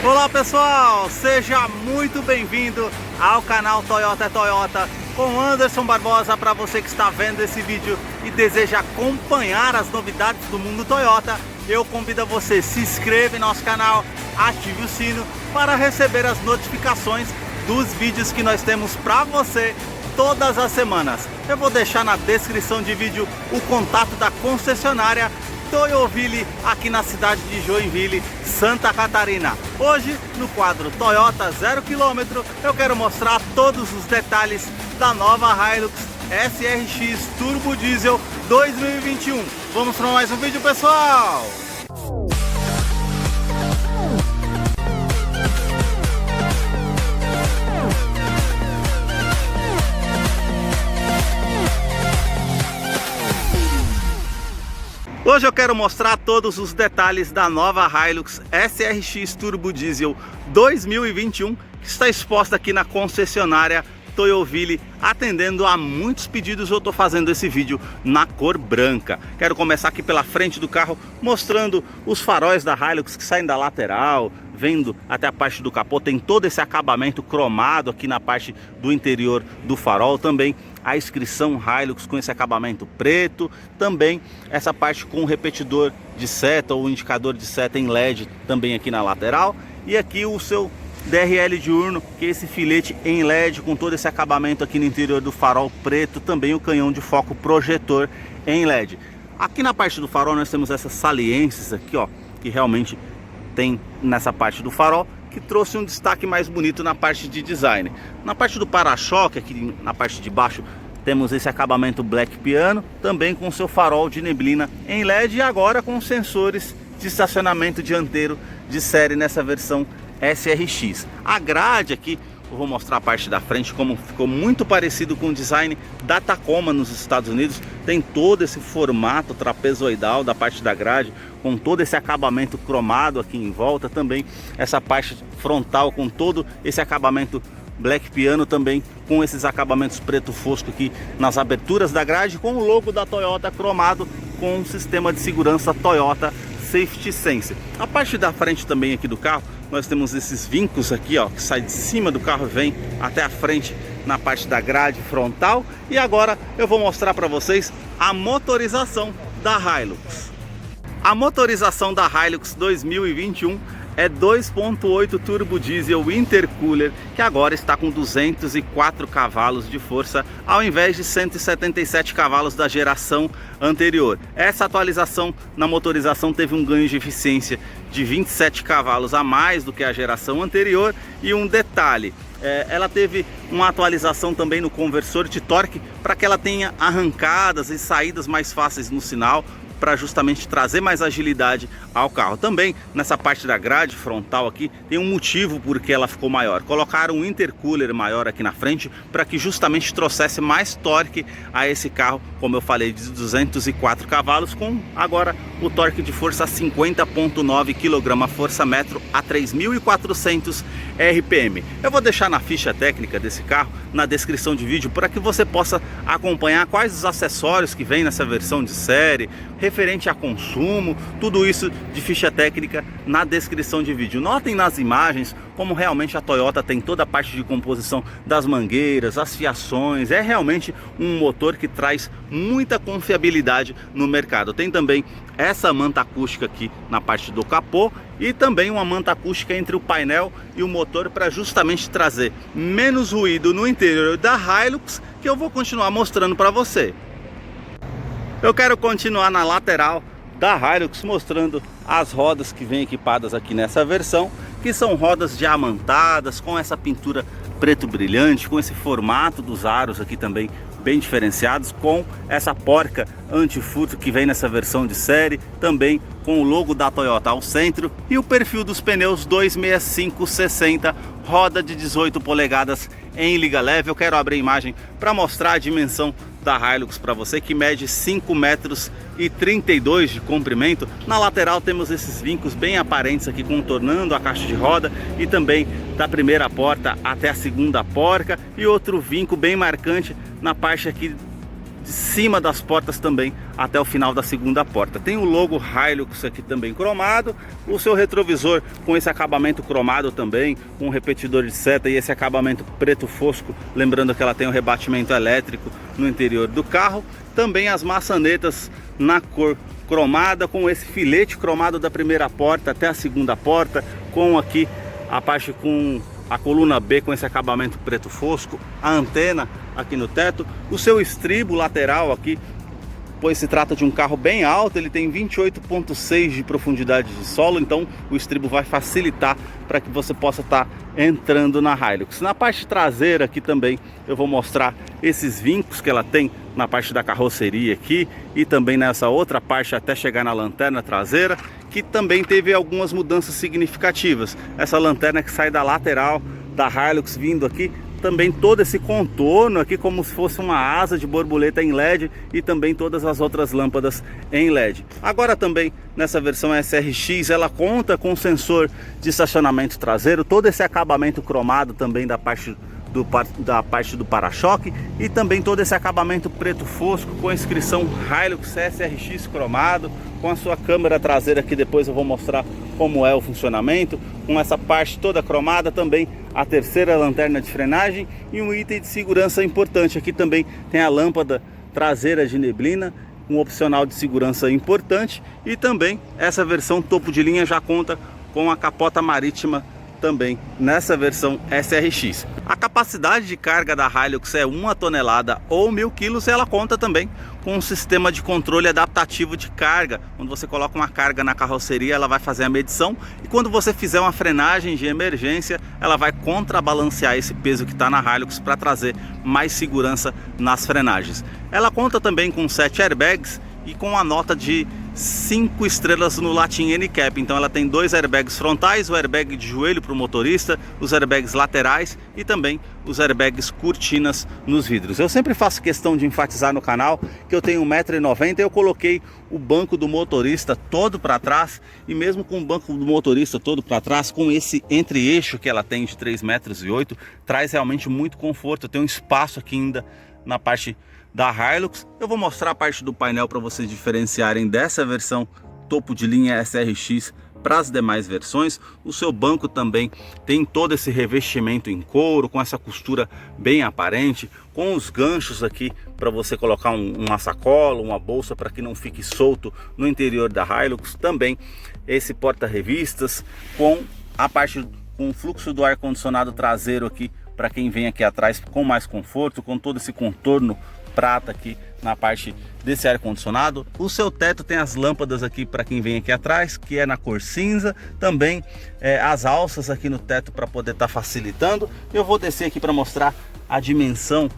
Olá pessoal, seja muito bem-vindo ao canal Toyota é Toyota com Anderson Barbosa. Para você que está vendo esse vídeo e deseja acompanhar as novidades do mundo Toyota, eu convido a você se inscreva em nosso canal, ative o sino para receber as notificações dos vídeos que nós temos para você todas as semanas. Eu vou deixar na descrição de vídeo o contato da concessionária Toyoville aqui na cidade de Joinville, Santa Catarina. Hoje, no quadro Toyota 0 km, eu quero mostrar todos os detalhes da nova Hilux SRX Turbo Diesel 2021. Vamos para mais um vídeo, pessoal! Hoje eu quero mostrar todos os detalhes da nova Hilux SRX Turbo Diesel 2021 que está exposta aqui na concessionária Toyoville, atendendo a muitos pedidos. Eu estou fazendo esse vídeo na cor branca. Quero começar aqui pela frente do carro, mostrando os faróis da Hilux que saem da lateral, vendo até a parte do capô. Tem todo esse acabamento cromado aqui na parte do interior do farol. Também a inscrição Hilux com esse acabamento preto. Também essa parte com o repetidor de seta ou indicador de seta em LED também aqui na lateral. E aqui o seu DRL diurno, que é esse filete em LED com todo esse acabamento aqui no interior do farol preto. Também o canhão de foco projetor em LED. Aqui na parte do farol nós temos essas saliências aqui, ó, que realmente tem nessa parte do farol, que trouxe um destaque mais bonito na parte de design. Na parte do para-choque, aqui na parte de baixo, temos esse acabamento black piano, também com seu farol de neblina em LED e agora com sensores de estacionamento dianteiro de série nessa versão SRX. A grade aqui, eu vou mostrar a parte da frente como ficou muito parecido com o design da Tacoma nos Estados Unidos. Tem todo esse formato trapezoidal da parte da grade, com todo esse acabamento cromado aqui em volta. Também essa parte frontal com todo esse acabamento black piano, também com esses acabamentos preto fosco aqui nas aberturas da grade, com o logo da Toyota cromado com o sistema de segurança Toyota Safety Sense. A parte da frente também aqui do carro, nós temos esses vincos aqui, ó, que sai de cima do carro e vem até a frente na parte da grade frontal. E agora eu vou mostrar para vocês a motorização da Hilux. A motorização da Hilux 2021 é 2.8 turbo diesel intercooler, que agora está com 204 cavalos de força ao invés de 177 cavalos da geração anterior. Essa atualização na motorização teve um ganho de eficiência de 27 cavalos a mais do que a geração anterior. E um detalhe, ela teve uma atualização também no conversor de torque para que ela tenha arrancadas e saídas mais fáceis no sinal, para justamente trazer mais agilidade ao carro. Também nessa parte da grade frontal aqui tem um motivo porque ela ficou maior. Colocaram um intercooler maior aqui na frente para que justamente trouxesse mais torque a esse carro, como eu falei, de 204 cavalos, com agora o torque de força 50.9 kgfm a 3.400 RPM. Eu vou deixar na ficha técnica desse carro na descrição de vídeo para que você possa acompanhar quais os acessórios que vem nessa versão de série, referente a consumo, tudo isso de ficha técnica na descrição de vídeo. Notem nas imagens como realmente a Toyota tem toda a parte de composição das mangueiras, as fiações. É realmente um motor que traz muita confiabilidade no mercado. Tem também essa manta acústica aqui na parte do capô e também uma manta acústica entre o painel e o motor para justamente trazer menos ruído no interior da Hilux, que eu vou continuar mostrando para você. Eu quero continuar na lateral da Hilux mostrando as rodas que vêm equipadas aqui nessa versão, que são rodas diamantadas com essa pintura preto brilhante, com esse formato dos aros aqui também bem diferenciados, com essa porca anti-furto que vem nessa versão de série, também com o logo da Toyota ao centro e o perfil dos pneus 265/60, roda de 18 polegadas em liga leve. Eu quero abrir a imagem para mostrar a dimensão da Hilux para você, que mede 5,32 m de comprimento. Na lateral temos esses vincos bem aparentes aqui contornando a caixa de roda e também da primeira porta até a segunda porca, e outro vinco bem marcante na parte aqui de cima das portas também até o final da segunda porta. Tem o logo Hilux aqui também cromado, o seu retrovisor com esse acabamento cromado também, com um repetidor de seta e esse acabamento preto fosco, lembrando que ela tem um rebatimento elétrico no interior do carro. Também as maçanetas na cor cromada, com esse filete cromado da primeira porta até a segunda porta, com aqui a parte com a coluna B com esse acabamento preto fosco, a antena aqui no teto, o seu estribo lateral aqui, pois se trata de um carro bem alto, ele tem 28,6 de profundidade de solo, então o estribo vai facilitar para que você possa estar entrando na Hilux. Na parte traseira aqui também eu vou mostrar esses vincos que ela tem na parte da carroceria aqui e também nessa outra parte até chegar na lanterna traseira, que também teve algumas mudanças significativas. Essa lanterna que sai da lateral da Hilux vindo aqui, também todo esse contorno aqui como se fosse uma asa de borboleta em LED e também todas as outras lâmpadas em LED. Agora também nessa versão SRX ela conta com sensor de estacionamento traseiro, todo esse acabamento cromado também da parte do para-choque e também todo esse acabamento preto fosco com a inscrição Hilux SRX cromado, com a sua câmera traseira que depois eu vou mostrar como é o funcionamento, com essa parte toda cromada, também a terceira lanterna de frenagem e um item de segurança importante. Aqui também tem a lâmpada traseira de neblina, um opcional de segurança importante, e também essa versão topo de linha já conta com a capota marítima também nessa versão SRX. A capacidade de carga da Hilux é 1 tonelada ou 1000 kg. Ela conta também com um sistema de controle adaptativo de carga. Quando você coloca uma carga na carroceria, ela vai fazer a medição, e quando você fizer uma frenagem de emergência, ela vai contrabalancear esse peso que está na Hilux para trazer mais segurança nas frenagens. Ela conta também com 7 airbags e com a nota de 5 estrelas no Latin NCAP. Então ela tem 2 airbags frontais, o airbag de joelho para o motorista, os airbags laterais e também os airbags cortinas nos vidros. Eu sempre faço questão de enfatizar no canal que eu tenho 1,90 m, eu coloquei o banco do motorista todo para trás, e mesmo com o banco do motorista todo para trás, com esse entre-eixo que ela tem de 3,8 m, traz realmente muito conforto. Eu tenho um espaço aqui ainda na parte da Hilux. Eu vou mostrar a parte do painel para vocês diferenciarem dessa versão topo de linha SRX para as demais versões. O seu banco também tem todo esse revestimento em couro, com essa costura bem aparente, com os ganchos aqui para você colocar uma sacola, uma bolsa, para que não fique solto no interior da Hilux. Também esse porta-revistas com a parte com o fluxo do ar-condicionado traseiro aqui para quem vem aqui atrás com mais conforto, com todo esse contorno prata aqui na parte desse ar-condicionado. O seu teto tem as lâmpadas aqui para quem vem aqui atrás, que é na cor cinza. Também as alças aqui no teto para poder estar facilitando. Eu vou descer aqui para mostrar a dimensão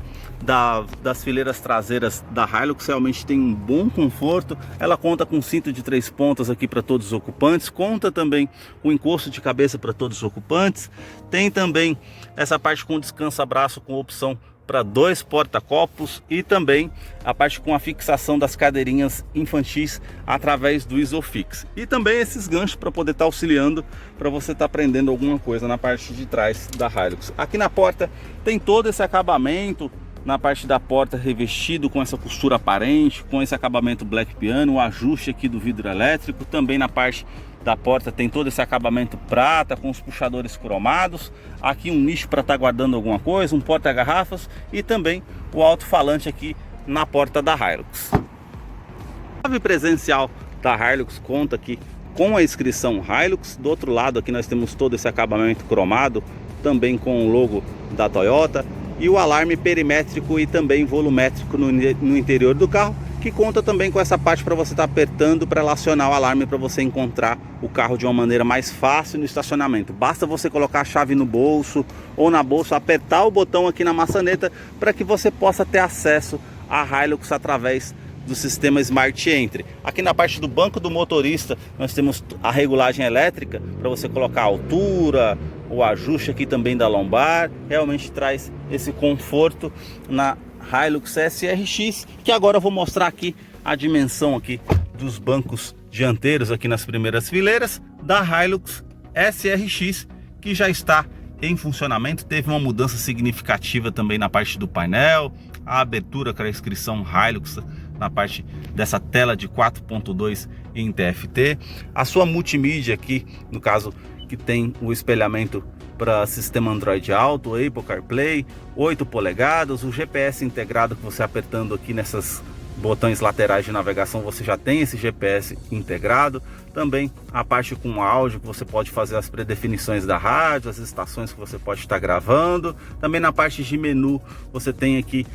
das fileiras traseiras da Hilux. Realmente tem um bom conforto. Ela conta com cinto de 3 pontas aqui para todos os ocupantes, conta também com encosto de cabeça para todos os ocupantes. Tem também essa parte com descansa-braço com opção para 2 porta-copos, e também a parte com a fixação das cadeirinhas infantis através do Isofix, e também esses ganchos para poder estar auxiliando para você estar prendendo alguma coisa na parte de trás da Hilux. Aqui na porta tem todo esse acabamento na parte da porta revestido com essa costura aparente, com esse acabamento black piano, o ajuste aqui do vidro elétrico. Também na parte da porta tem todo esse acabamento prata com os puxadores cromados. Aqui um nicho para estar guardando alguma coisa, um porta-garrafas, e também o alto-falante aqui na porta da Hilux. A chave presencial da Hilux conta aqui com a inscrição Hilux. Do outro lado aqui nós temos todo esse acabamento cromado, também com o logo da Toyota, e o alarme perimétrico e também volumétrico no interior do carro, que conta também com essa parte para você estar apertando para ela acionar o alarme, para você encontrar o carro de uma maneira mais fácil no estacionamento. Basta você colocar a chave no bolso ou na bolsa, apertar o botão aqui na maçaneta para que você possa ter acesso à Hilux através do sistema Smart Entry. Aqui na parte do banco do motorista nós temos a regulagem elétrica para você colocar a altura, o ajuste aqui também da lombar. Realmente traz esse conforto na Hilux SRX, que agora eu vou mostrar aqui a dimensão aqui dos bancos dianteiros aqui nas primeiras fileiras da Hilux SRX, que já está em funcionamento. Teve uma mudança significativa também na parte do painel, a abertura com a inscrição Hilux na parte dessa tela de 4.2 em TFT, a sua multimídia aqui, no caso que tem o espelhamento para sistema Android Auto, Apple CarPlay, 8 polegadas, o GPS integrado que você apertando aqui nessas botões laterais de navegação, você já tem esse GPS integrado. Também a parte com áudio, que você pode fazer as predefinições da rádio, as estações que você pode estar gravando. Também na parte de menu, você tem aqui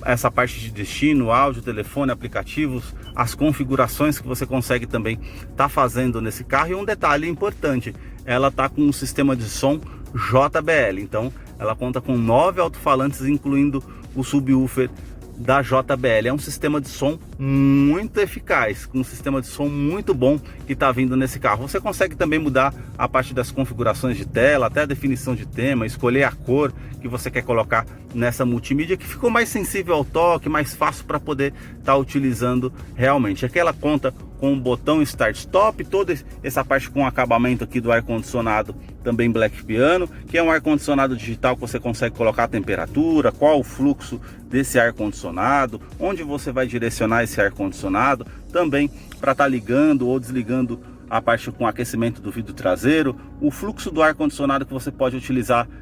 essa parte de destino, áudio, telefone, aplicativos, as configurações que você consegue também estar fazendo nesse carro. E um detalhe importante, ela está com um sistema de som JBL, então ela conta com 9 alto-falantes, incluindo o subwoofer da JBL. É um sistema de som muito eficaz, um sistema de som muito bom que está vindo nesse carro. Você consegue também mudar a parte das configurações de tela, até a definição de tema, escolher a cor que você quer colocar nessa multimídia, que ficou mais sensível ao toque, mais fácil para poder estar utilizando realmente. Aqui ela conta com o botão Start Stop, toda essa parte com o acabamento aqui do ar-condicionado, também Black Piano, que é um ar-condicionado digital que você consegue colocar a temperatura, qual o fluxo desse ar-condicionado, onde você vai direcionar esse ar-condicionado, também para estar ligando ou desligando a parte com aquecimento do vidro traseiro, o fluxo do ar-condicionado que você pode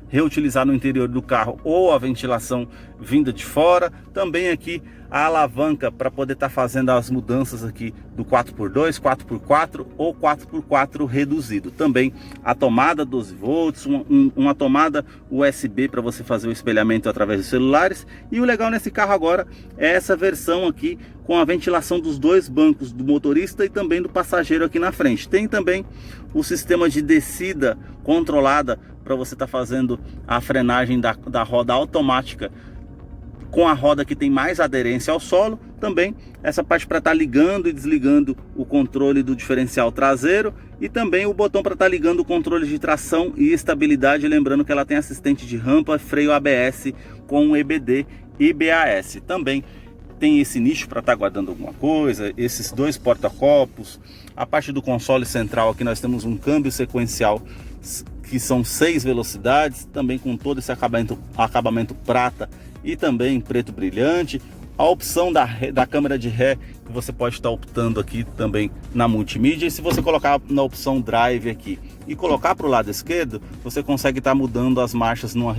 reutilizar no interior do carro, ou a ventilação vinda de fora. Também aqui a alavanca para poder estar fazendo as mudanças aqui do 4x2, 4x4 ou 4x4 reduzido. Também a tomada 12 volts, uma tomada USB para você fazer o espelhamento através dos celulares. E o legal nesse carro agora é essa versão aqui com a ventilação dos dois bancos, do motorista e também do passageiro aqui na frente. Tem também o sistema de descida controlada para você estar fazendo a frenagem da roda automática, com a roda que tem mais aderência ao solo. Também essa parte para estar ligando e desligando o controle do diferencial traseiro, e também o botão para estar ligando o controle de tração e estabilidade, lembrando que ela tem assistente de rampa, freio ABS com EBD e BAS. Também tem esse nicho para estar guardando alguma coisa, esses dois porta-copos. A parte do console central aqui nós temos um câmbio sequencial que são 6 velocidades, também com todo esse acabamento prata e também preto brilhante. A opção da câmera de ré, que você pode estar optando aqui também na multimídia. E se você colocar na opção drive aqui e colocar para o lado esquerdo, você consegue estar mudando as marchas numa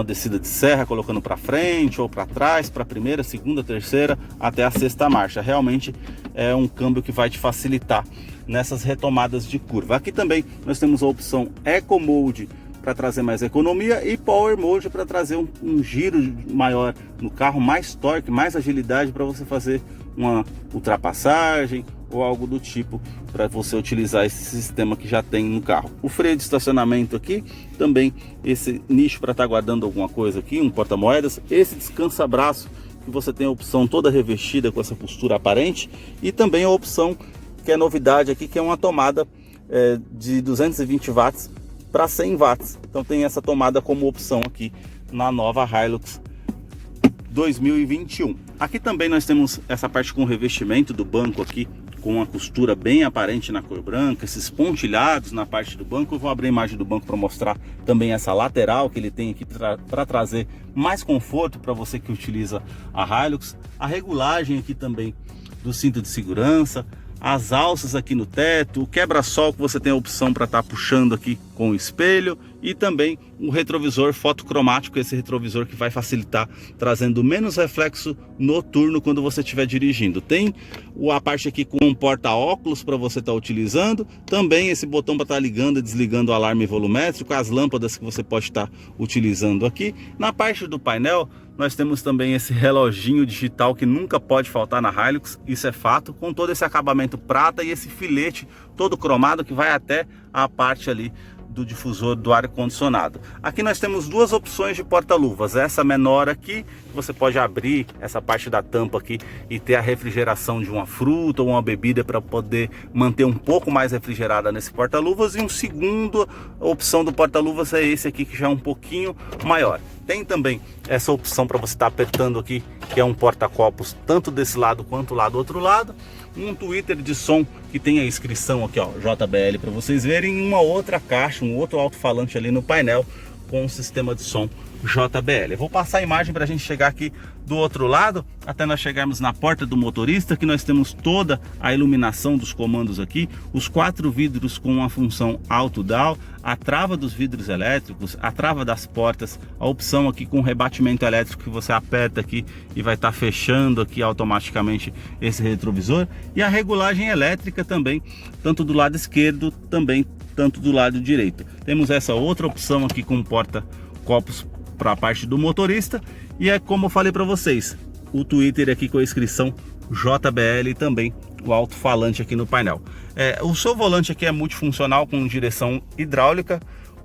descida de serra, colocando para frente ou para trás, para a primeira, segunda, terceira, até a sexta marcha. Realmente é um câmbio que vai te facilitar nessas retomadas de curva. Aqui também nós temos a opção Eco Mode para trazer mais economia, e Power Mode para trazer um giro maior no carro, mais torque, mais agilidade para você fazer uma ultrapassagem ou algo do tipo, para você utilizar esse sistema que já tem no carro. O freio de estacionamento aqui, também esse nicho para estar guardando alguma coisa aqui, um porta-moedas, esse descansa-braço que você tem a opção toda revestida com essa postura aparente, e também a opção que é novidade aqui, que é uma tomada de 220 watts para 100 watts. Então tem essa tomada como opção aqui na nova Hilux 2021. Aqui também nós temos essa parte com o revestimento do banco aqui, com uma costura bem aparente na cor branca, esses pontilhados na parte do banco. Eu vou abrir a imagem do banco para mostrar também essa lateral que ele tem aqui para trazer mais conforto para você que utiliza a Hilux. A regulagem aqui também do cinto de segurança, as alças aqui no teto, o quebra-sol que você tem a opção para estar puxando aqui com o espelho, e também um retrovisor fotocromático, esse retrovisor que vai facilitar, trazendo menos reflexo noturno quando você estiver dirigindo. Tem a parte aqui com um porta-óculos para você estar utilizando, também esse botão para estar ligando e desligando o alarme volumétrico, as lâmpadas que você pode estar utilizando aqui. Na parte do painel nós temos também esse reloginho digital que nunca pode faltar na Hilux, isso é fato, com todo esse acabamento prata e esse filete todo cromado que vai até a parte ali do difusor do ar-condicionado. Aqui nós temos duas opções de porta-luvas, essa menor aqui, você pode abrir essa parte da tampa aqui e ter a refrigeração de uma fruta ou uma bebida para poder manter um pouco mais refrigerada nesse porta-luvas, e um segundo opção do porta-luvas é esse aqui, que já é um pouquinho maior. Tem também essa opção para você estar apertando aqui, que é um porta-copos tanto desse lado quanto lá do outro lado. Um tweeter de som que tem a inscrição aqui, ó, JBL, para vocês verem. Uma outra caixa, um outro alto-falante ali no painel com um sistema de som JBL. Eu vou passar a imagem para a gente chegar aqui do outro lado, até nós chegarmos na porta do motorista, que nós temos toda a iluminação dos comandos aqui, os 4 vidros com a função auto-down, a trava dos vidros elétricos, a trava das portas, a opção aqui com rebatimento elétrico que você aperta aqui e vai estar fechando aqui automaticamente esse retrovisor, e a regulagem elétrica também, tanto do lado esquerdo, também tanto do lado direito. Temos essa outra opção aqui com porta-copos para a parte do motorista, e é como eu falei para vocês, o Twitter aqui com a inscrição JBL e também o alto-falante aqui no painel. O seu volante aqui é multifuncional com direção hidráulica,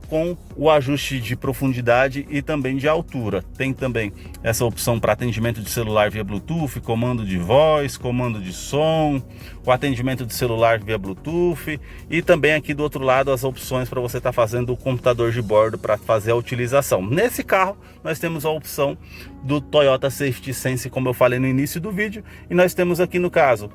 com o ajuste de profundidade e também de altura. Tem também essa opção para atendimento de celular via Bluetooth, comando de voz, comando de som, o atendimento de celular via Bluetooth, e também aqui do outro lado as opções para você estar fazendo o computador de bordo para fazer a utilização. Nesse carro nós temos a opção do Toyota Safety Sense, como eu falei no início do vídeo, e nós temos aqui no caso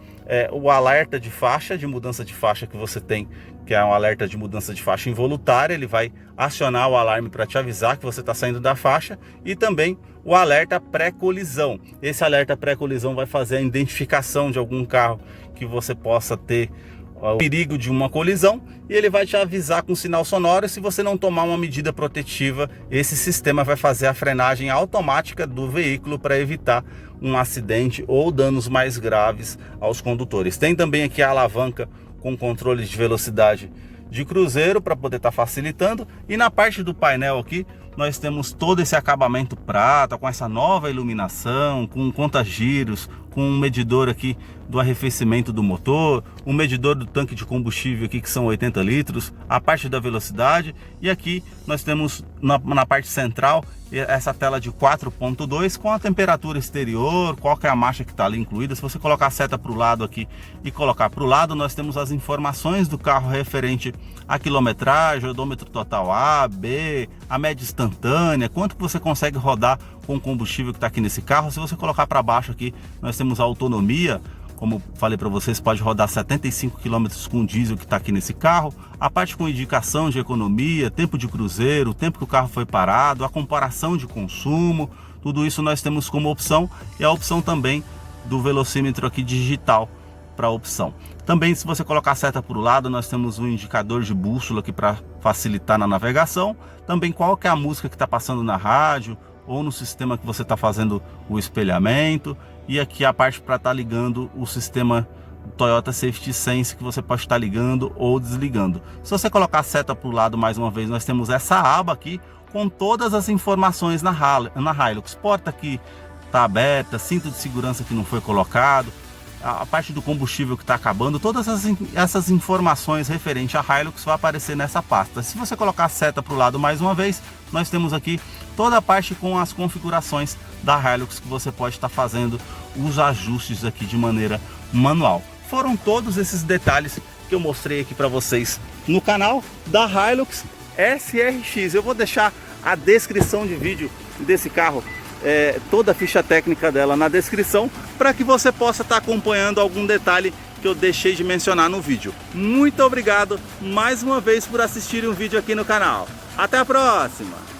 o alerta de faixa, de mudança de faixa que você tem, que é um alerta de mudança de faixa involuntária. Ele vai acionar o alarme para te avisar que você está saindo da faixa, e também o alerta pré-colisão. Esse alerta pré-colisão vai fazer a identificação de algum carro que você possa ter o perigo de uma colisão, e ele vai te avisar com sinal sonoro. E se você não tomar uma medida protetiva, esse sistema vai fazer a frenagem automática do veículo para evitar um acidente ou danos mais graves aos condutores. Tem também aqui a alavanca com controle de velocidade de cruzeiro para poder estar facilitando, e na parte do painel aqui nós temos todo esse acabamento prata com essa nova iluminação, com conta-giros, com um medidor aqui do arrefecimento do motor, um medidor do tanque de combustível aqui que são 80 litros, a parte da velocidade, e aqui nós temos na parte central essa tela de 4.2 com a temperatura exterior, qual que é a marcha que está ali incluída. Se você colocar a seta para o lado aqui e colocar para o lado, nós temos as informações do carro referente à quilometragem, odômetro total A, B, a média instantânea, quanto que você consegue rodar com o combustível que está aqui nesse carro. Se você colocar para baixo aqui, nós temos a autonomia. Como falei para vocês, pode rodar 75 km com o diesel que está aqui nesse carro. A parte com indicação de economia, tempo de cruzeiro, o tempo que o carro foi parado, a comparação de consumo, tudo isso nós temos como opção, e a opção também do velocímetro aqui digital para a opção. Também, se você colocar a seta para o lado, nós temos um indicador de bússola aqui para facilitar na navegação. Também qual que é a música que está passando na rádio ou no sistema que você está fazendo o espelhamento. E aqui a parte para estar ligando o sistema Toyota Safety Sense, que você pode estar ligando ou desligando. Se você colocar a seta para o lado mais uma vez, nós temos essa aba aqui com todas as informações na Hilux. Porta que está aberta, cinto de segurança que não foi colocado, a parte do combustível que está acabando, todas essas informações referentes à Hilux vai aparecer nessa pasta. Se você colocar a seta para o lado mais uma vez, nós temos aqui toda a parte com as configurações da Hilux, que você pode estar fazendo os ajustes aqui de maneira manual. Foram todos esses detalhes que eu mostrei aqui para vocês no canal da Hilux SRX. Eu vou deixar a descrição de vídeo desse carro, toda a ficha técnica dela na descrição, para que você possa estar acompanhando algum detalhe que eu deixei de mencionar no vídeo. Muito obrigado mais uma vez por assistirem o vídeo aqui no canal. Até a próxima!